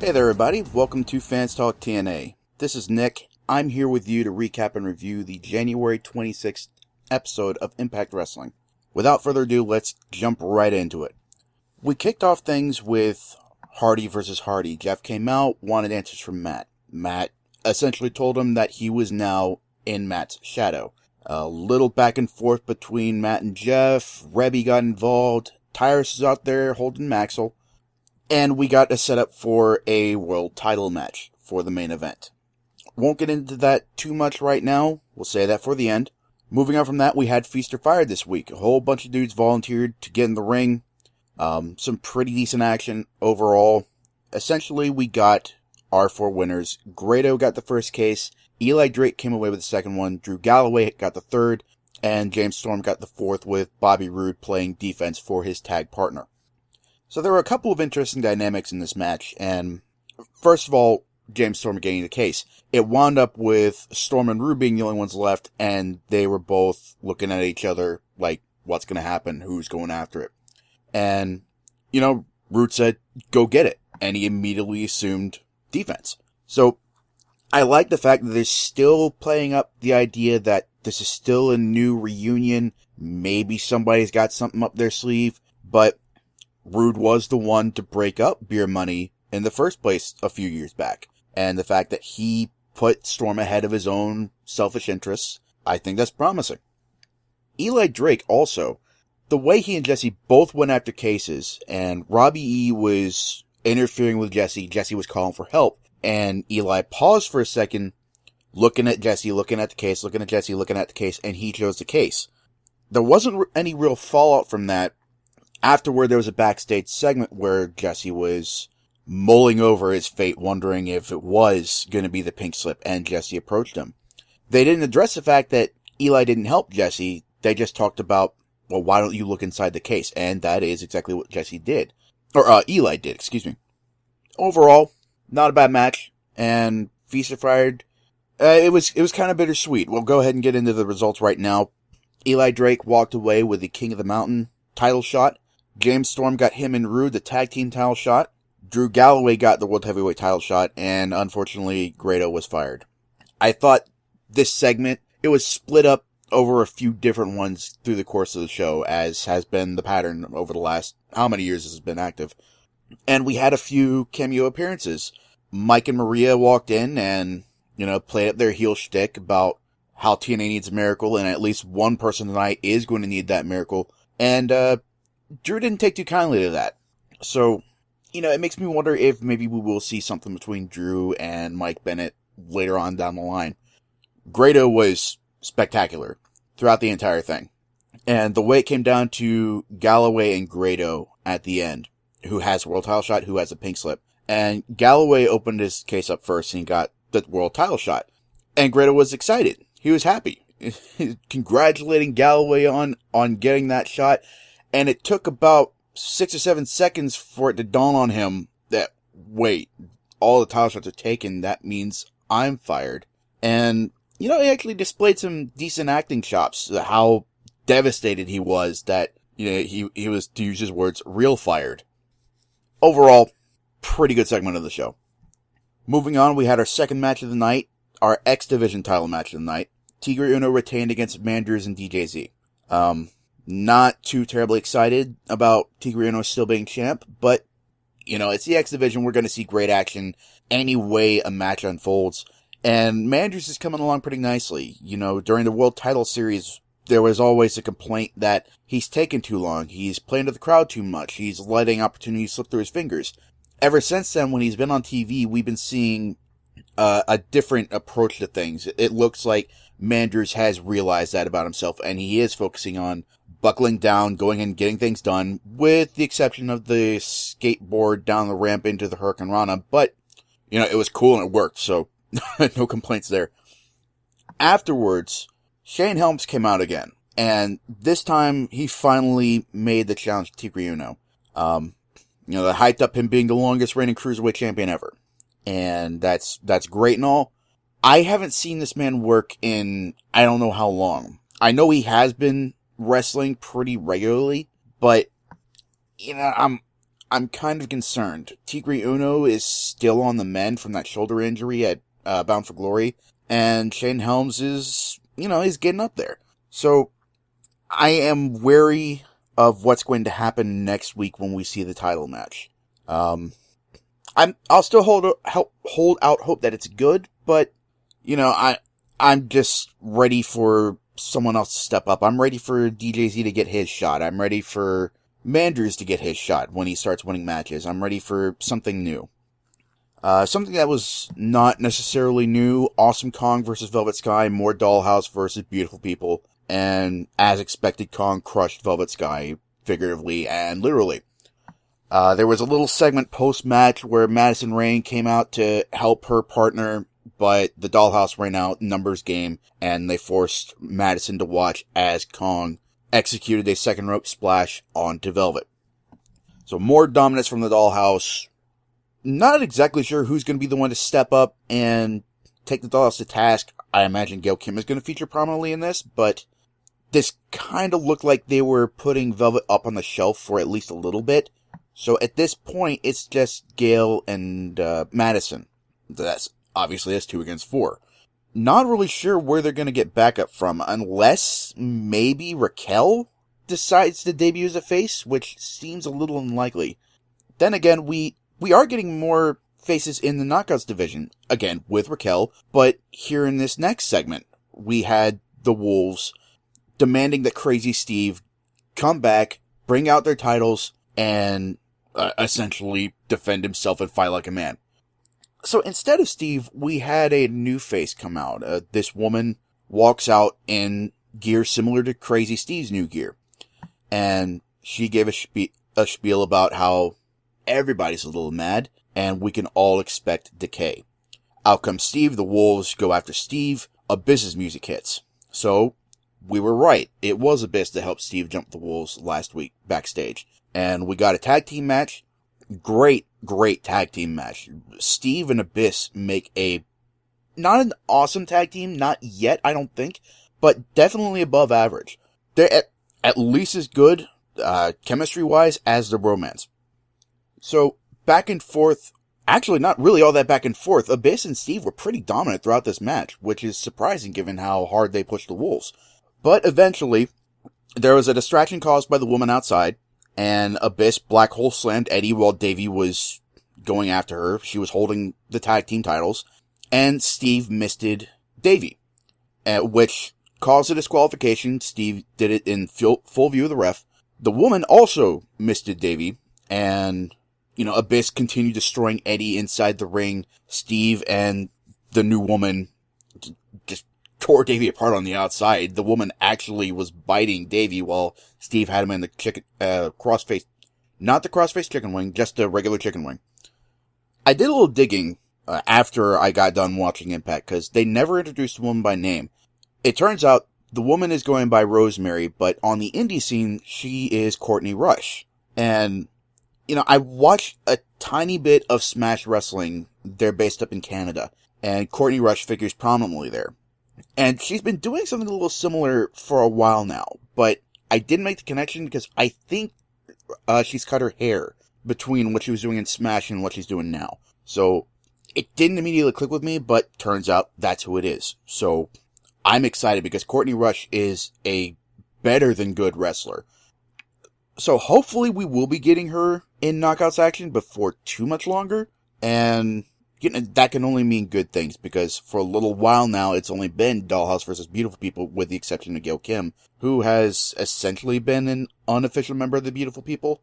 Hey there, everybody. Welcome to Fans Talk TNA. This is Nick. I'm here with you to recap and review the January 26th episode of Impact Wrestling. Without further ado, let's jump right into it. We kicked off things with Hardy versus Hardy. Jeff came out, wanted answers from Matt. Matt essentially told him that he was now in Matt's shadow. A little back and forth between Matt and Jeff. Rebby got involved. Tyrus is out there holding Maxwell. And we got a setup for a world title match for the main event. Won't get into that too much right now. We'll say that for the end. Moving on from that, we had Feast or Fire this week. A whole bunch of dudes volunteered to get in the ring. Some pretty decent action overall. Essentially, we got our four winners. Grado got the first case. Eli Drake came away with the second one. Drew Galloway got the third. And James Storm got the fourth, with Bobby Roode playing defense for his tag partner. So there were a couple of interesting dynamics in this match, and first of all, James Storm getting the case. It wound up with Storm and Roode being the only ones left, and they were both looking at each other like, what's going to happen, who's going after it. And, Roode said, go get it, and he immediately assumed defense. So, I like the fact that they're still playing up the idea that this is still a new reunion, maybe somebody's got something up their sleeve, but Roode was the one to break up Beer Money in the first place a few years back. And the fact that he put Storm ahead of his own selfish interests, I think that's promising. Eli Drake also, the way he and Jesse both went after cases, and Robbie E was interfering with Jesse, Jesse was calling for help, and Eli paused for a second, looking at Jesse, looking at the case, looking at Jesse, looking at the case, and he chose the case. There wasn't any real fallout from that. Afterward, there was a backstage segment where Jesse was mulling over his fate, wondering if it was going to be the pink slip, and Jesse approached him. They didn't address the fact that Eli didn't help Jesse. They just talked about, well, why don't you look inside the case? And that is exactly what Jesse did. Or, Eli did, excuse me. Overall, not a bad match, and Feast or Fire, it was kind of bittersweet. We'll go ahead and get into the results right now. Eli Drake walked away with the King of the Mountain title shot. James Storm got him and Roode the tag team title shot. Drew Galloway got the World Heavyweight title shot, and unfortunately, Grado was fired. I thought this segment, it was split up over a few different ones through the course of the show, as has been the pattern over the last, how many years this has been active. And we had a few cameo appearances. Mike and Maria walked in and, played up their heel shtick about how TNA needs a miracle, and at least one person tonight is going to need that miracle. And, Drew didn't take too kindly to that. So, it makes me wonder if maybe we will see something between Drew and Mike Bennett later on down the line. Grado was spectacular throughout the entire thing. And the way it came down to Galloway and Grado at the end, who has a world title shot, who has a pink slip. And Galloway opened his case up first and got the world title shot. And Grado was excited. He was happy. Congratulating Galloway on getting that shot. And it took about 6 or 7 seconds for it to dawn on him that, wait, all the title shots are taken, that means I'm fired. And, he actually displayed some decent acting chops, how devastated he was that, he was, to use his words, real fired. Overall, pretty good segment of the show. Moving on, we had our second match of the night, our X Division title match of the night. Tigre Uno retained against Manders and DJZ. Not too terribly excited about Tigre Uno still being champ, but, it's the X Division. We're going to see great action any way a match unfolds. And Manders is coming along pretty nicely. During the World Title Series, there was always a complaint that he's taking too long. He's playing to the crowd too much. He's letting opportunities slip through his fingers. Ever since then, when he's been on TV, we've been seeing a different approach to things. It looks like Manders has realized that about himself, and he is focusing on buckling down, going and getting things done, with the exception of the skateboard down the ramp into the Hurricane Rana. But, it was cool and it worked, so no complaints there. Afterwards, Shane Helms came out again, and this time he finally made the challenge to Tigre Uno. They hyped up him being the longest reigning Cruiserweight champion ever. And that's great and all. I haven't seen this man work in I don't know how long. I know he has been wrestling pretty regularly, but I'm I'm kind of concerned. Tigre Uno is still on the mend from that shoulder injury at Bound for Glory, and Shane Helms is, he's getting up there. So I am wary of what's going to happen next week when we see the title match. I'll still hold out hope that it's good, but I'm just ready for someone else to step up. I'm ready for DJZ to get his shot. I'm ready for Manders to get his shot when he starts winning matches. I'm ready for something new. Something that was not necessarily new: Awesome Kong versus Velvet Sky, more Dollhouse versus Beautiful People, and as expected, Kong crushed Velvet Sky, figuratively and literally. There was a little segment post-match where Madison Rayne came out to help her partner, but the Dollhouse ran out numbers game, and they forced Madison to watch as Kong executed a second rope splash onto Velvet. So more dominance from the Dollhouse. Not exactly sure who's going to be the one to step up and take the Dollhouse to task. I imagine Gail Kim is going to feature prominently in this, but this kind of looked like they were putting Velvet up on the shelf for at least a little bit. So at this point, it's just Gail and Madison. That's 2 against 4. Not really sure where they're going to get backup from, unless maybe Raquel decides to debut as a face, which seems a little unlikely. Then again, we are getting more faces in the Knockouts division, again, with Raquel, but here in this next segment, we had the Wolves demanding that Crazy Steve come back, bring out their titles, and essentially defend himself and fight like a man. So instead of Steve, we had a new face come out. This woman walks out in gear similar to Crazy Steve's new gear. And she gave a spiel about how everybody's a little mad, and we can all expect decay. Out comes Steve, the Wolves go after Steve, Abyss's music hits. So, we were right. It was Abyss that helped Steve jump the Wolves last week, backstage. And we got a tag team match. Great tag team match. Steve and Abyss make not an awesome tag team, not yet, I don't think, but definitely above average. They're at least as good, chemistry-wise, as the Romance. So, back and forth, actually not really all that back and forth. Abyss and Steve were pretty dominant throughout this match, which is surprising given how hard they pushed the Wolves. But eventually, there was a distraction caused by the woman outside, and Abyss black hole slammed Eddie while Davey was going after her. She was holding the tag team titles, and Steve misted Davey, which caused a disqualification. Steve did it in full view of the ref. The woman also misted Davey, and Abyss continued destroying Eddie inside the ring. Steve and the new woman just tore Davey apart on the outside. The woman actually was biting Davey while Steve had him in the crossface, not the crossface chicken wing, just the regular chicken wing. I did a little digging after I got done watching Impact, because they never introduced the woman by name. It turns out the woman is going by Rosemary, but on the indie scene, she is Courtney Rush. And I watched a tiny bit of Smash Wrestling. They're based up in Canada, and Courtney Rush figures prominently there. And she's been doing something a little similar for a while now, but I didn't make the connection because I think she's cut her hair between what she was doing in Smash and what she's doing now. So it didn't immediately click with me, but turns out that's who it is. So I'm excited because Courtney Rush is a better than good wrestler. So hopefully we will be getting her in Knockouts action before too much longer, and that can only mean good things, because for a little while now, it's only been Dollhouse versus Beautiful People, with the exception of Gail Kim, who has essentially been an unofficial member of the Beautiful People.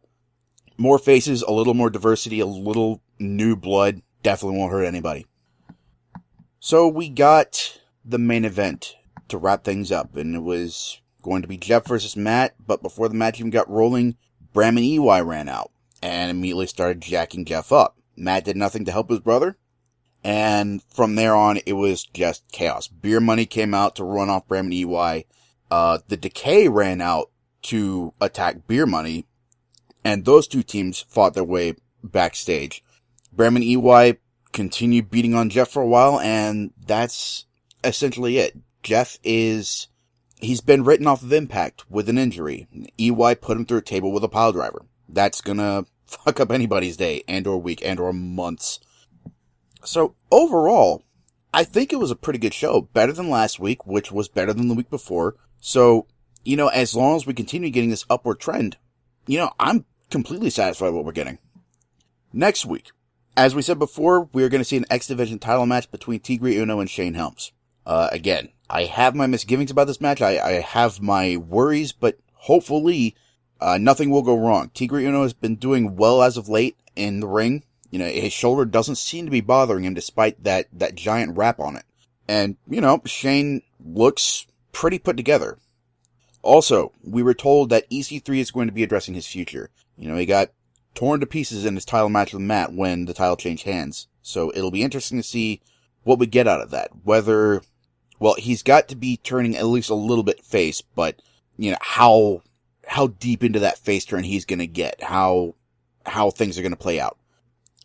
More faces, a little more diversity, a little new blood, definitely won't hurt anybody. So we got the main event to wrap things up, and it was going to be Jeff versus Matt, but before the match even got rolling, Bram and EY ran out, and immediately started jacking Jeff up. Matt did nothing to help his brother, and from there on, it was just chaos. Beer Money came out to run off Bram and EY. The Decay ran out to attack Beer Money, and those two teams fought their way backstage. Bram and EY continued beating on Jeff for a while, and that's essentially it. Jeff he's been written off of Impact with an injury. EY put him through a table with a pile driver. That's gonna fuck up anybody's day, and or week, and or months. So, overall, I think it was a pretty good show. Better than last week, which was better than the week before. So, as long as we continue getting this upward trend, I'm completely satisfied with what we're getting. Next week, as we said before, we're going to see an X Division title match between Tigre Uno and Shane Helms. Again, I have my misgivings about this match. I have my worries, but hopefully, nothing will go wrong. Tigre Uno has been doing well as of late in the ring. His shoulder doesn't seem to be bothering him despite that giant wrap on it. And, Shane looks pretty put together. Also, we were told that EC3 is going to be addressing his future. He got torn to pieces in his title match with Matt when the title changed hands. So it'll be interesting to see what we get out of that. Whether, he's got to be turning at least a little bit face, but, how deep into that face turn he's going to get, how things are going to play out.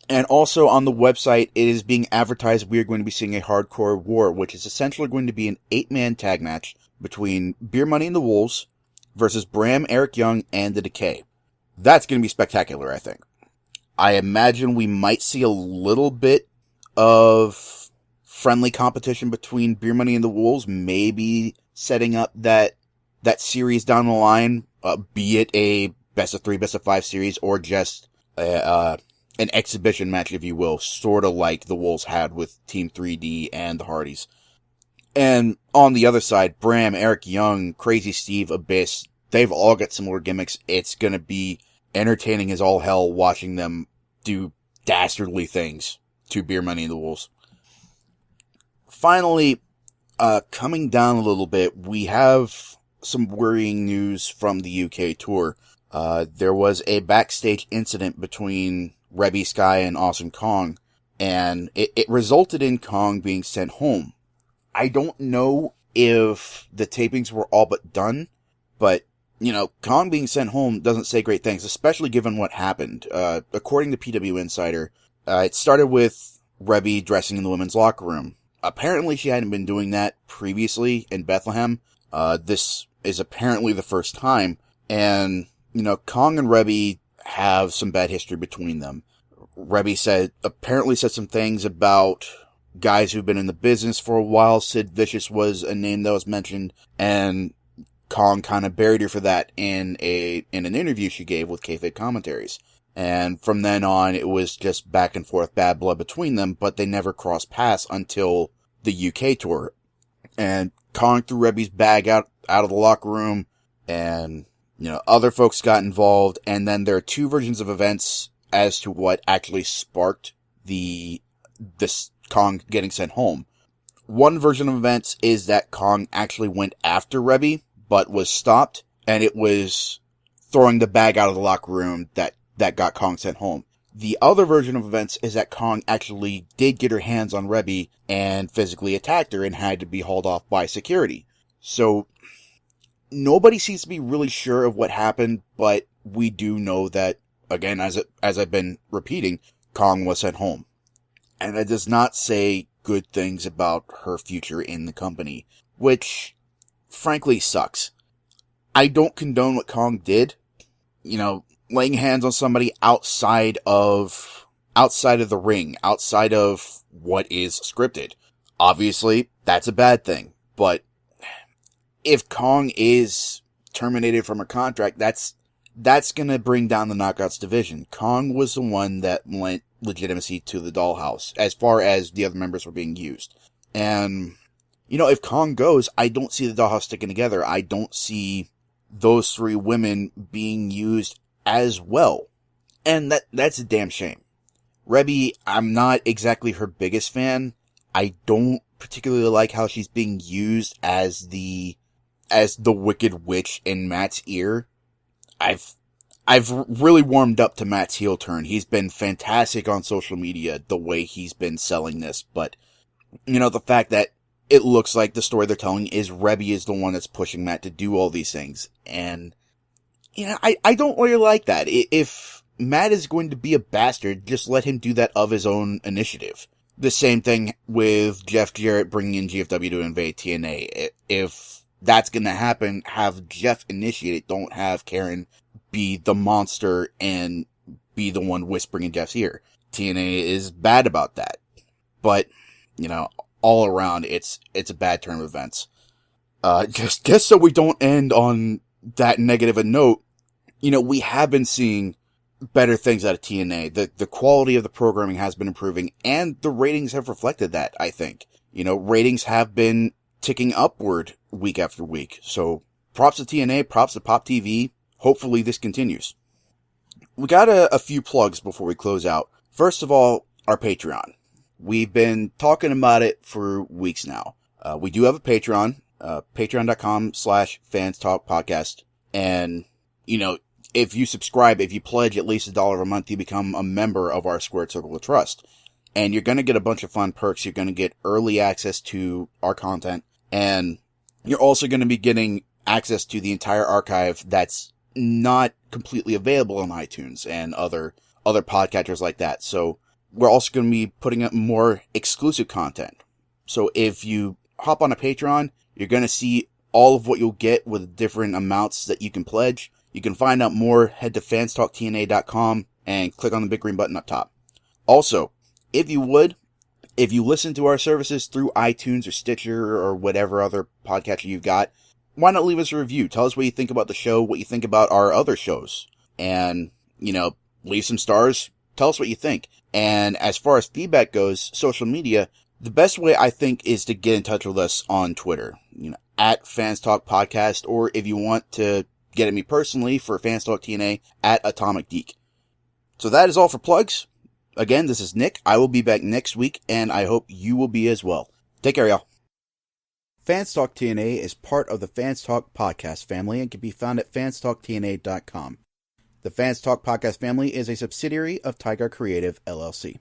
And also on the website, it is being advertised we are going to be seeing a Hardcore War, which is essentially going to be an 8-man tag match between Beer Money and the Wolves versus Bram, Eric Young, and The Decay. That's going to be spectacular, I think. I imagine we might see a little bit of friendly competition between Beer Money and the Wolves, maybe setting up that series down the line, be it a best of 3, best of 5 series, or just an exhibition match, if you will, sort of like the Wolves had with Team 3D and the Hardys. And on the other side, Bram, Eric Young, Crazy Steve, Abyss, they've all got similar gimmicks. It's going to be entertaining as all hell watching them do dastardly things to Beer Money and the Wolves. Finally, coming down a little bit, we have some worrying news from the UK tour. There was a backstage incident between Rebby Sky and Awesome Kong, and it resulted in Kong being sent home. I don't know if the tapings were all but done, but, Kong being sent home doesn't say great things, especially given what happened. According to PW Insider, it started with Rebby dressing in the women's locker room. Apparently she hadn't been doing that previously in Bethlehem. This is apparently the first time, and, Kong and Rebby have some bad history between them. Rebby apparently said some things about guys who've been in the business for a while. Sid Vicious was a name that was mentioned, and Kong kind of buried her for that in an interview she gave with Kayfabe Commentaries. And from then on, it was just back and forth bad blood between them, but they never crossed paths until the UK tour. And Kong threw Rebby's bag out of the locker room, and other folks got involved, and then there are two versions of events as to what actually sparked this Kong getting sent home. One version of events is that Kong actually went after Rebby, but was stopped, and it was throwing the bag out of the locker room that got Kong sent home. The other version of events is that Kong actually did get her hands on Rebby and physically attacked her and had to be hauled off by security. So, nobody seems to be really sure of what happened, but we do know that, again, as I've been repeating, Kong was sent home. And that does not say good things about her future in the company, which, frankly, sucks. I don't condone what Kong did. Laying hands on somebody outside of the ring, outside of what is scripted. Obviously, that's a bad thing, but if Kong is terminated from a contract, that's gonna bring down the Knockouts division. Kong was the one that lent legitimacy to the Dollhouse, as far as the other members were being used. And, if Kong goes, I don't see the Dollhouse sticking together. I don't see those 3 women being used as well. And that's a damn shame. Rebby, I'm not exactly her biggest fan. I don't particularly like how she's being used as the Wicked Witch in Matt's ear. I've really warmed up to Matt's heel turn. He's been fantastic on social media, the way he's been selling this, but, the fact that it looks like the story they're telling is Rebby is the one that's pushing Matt to do all these things, and, I don't really like that. If Matt is going to be a bastard, just let him do that of his own initiative. The same thing with Jeff Jarrett bringing in GFW to invade TNA. If that's gonna happen, have Jeff initiate it. Don't have Karen be the monster and be the one whispering in Jeff's ear. TNA is bad about that. But, all around, it's a bad turn of events. Just so we don't end on that negative a note, we have been seeing better things out of TNA. The quality of the programming has been improving, and the ratings have reflected that, I think. Ratings have been ticking upward week after week. So, props to TNA, props to Pop TV. Hopefully this continues. We got a few plugs before we close out. First of all, our Patreon. We've been talking about it for weeks now. We do have a Patreon, patreon.com/fanstalkpodcast. And, if you subscribe, if you pledge at least $1 a month, you become a member of our Squared Circle of Trust. And you're going to get a bunch of fun perks. You're going to get early access to our content. And you're also going to be getting access to the entire archive that's not completely available on iTunes and other podcatchers like that. So we're also going to be putting up more exclusive content. So if you hop on a Patreon, you're going to see all of what you'll get with different amounts that you can pledge. You can find out more, head to fanstalktna.com and click on the big green button up top. Also, if you listen to our services through iTunes or Stitcher or whatever other podcatcher you've got, why not leave us a review? Tell us what you think about the show, what you think about our other shows. And, leave some stars. Tell us what you think. And as far as feedback goes, social media, the best way I think is to get in touch with us on Twitter, at Fans Talk Podcast, or if you want to get at me personally for Fans Talk TNA, at Atomic Geek. So that is all for plugs. Again, this is Nick. I will be back next week, and I hope you will be as well. Take care, y'all. Fans Talk TNA is part of the Fans Talk Podcast family and can be found at fanstalktna.com. The Fans Talk Podcast family is a subsidiary of Tiger Creative, LLC.